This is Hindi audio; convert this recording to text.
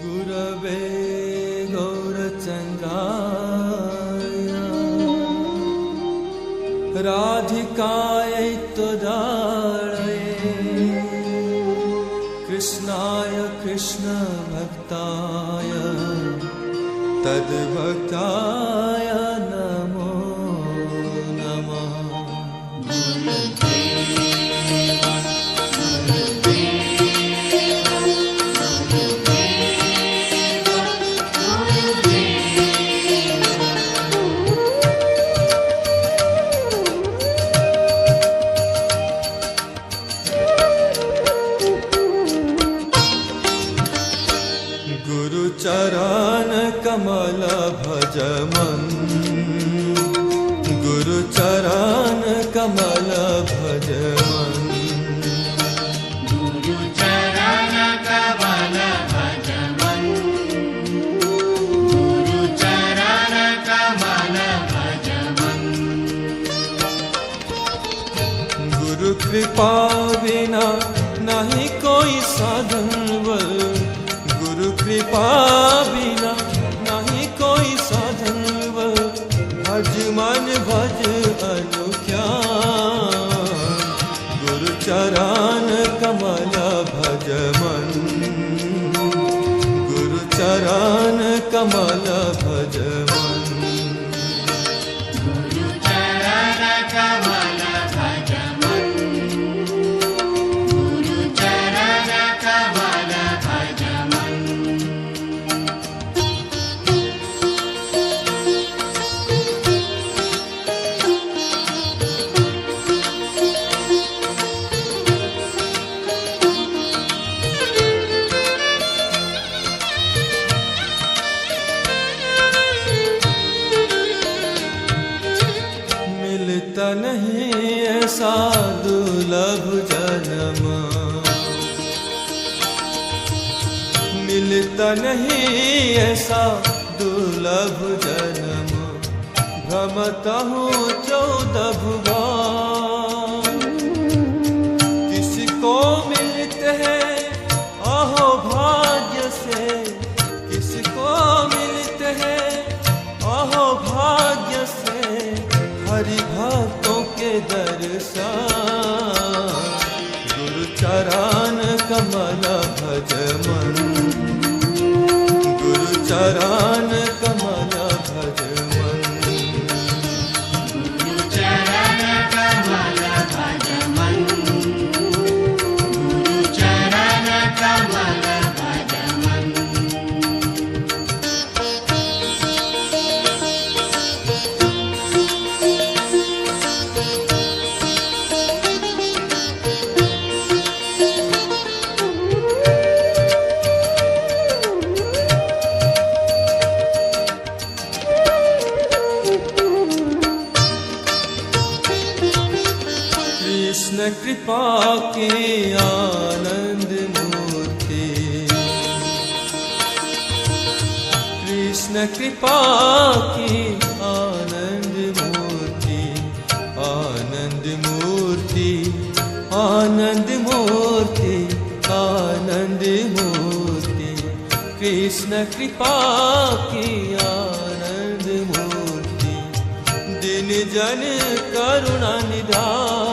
गुरवे गौरचन्द्राय राधिकायै त्वदालये कृष्णाय कृष्णभक्ताय तद्भक्ताय नमो नमः। चरण कमल भज मन, गुरु चरण कमल भज मन, गुरु चरण कमल भज मन, गुरु चरण कमल भज मन। गुरु कृपा बिना नहीं कोई साधन बल, गुरु कृपा बिना नहीं कोई साधन बल, भज मन भज अनुज्ञान, गुरु चरण कमल भज मन, गुरु चरण कमल भज मन, गुरु चरण कमल भज मन, गुरु चरण कमल भज मन। मिलता नहीं ऐसा दुर्लभ जन्म, मिलता नहीं ऐसा दुर्लभ जन्म, भ्रमता हूँ 14 भुवन, किसको मिलते हैं अहो भाग्य से, किसको मिलते हैं अहो भाग्य से, हरि भक्तों के दर्शन, गुरु चरण कमल भज मन, गुरु चरण कमल भज मन, गुरु चरण कमल भज मन, गुरु चरण कमल भज मन। कृष्ण कृपा की आनंद मूर्ति, कृष्ण कृपा की आनंद मूर्ति, आनंद मूर्ति, आनंद मूर्ति, आनंद मूर्ति, कृष्ण कृपा की आनंद मूर्ति, दिन जन करुणा निधान,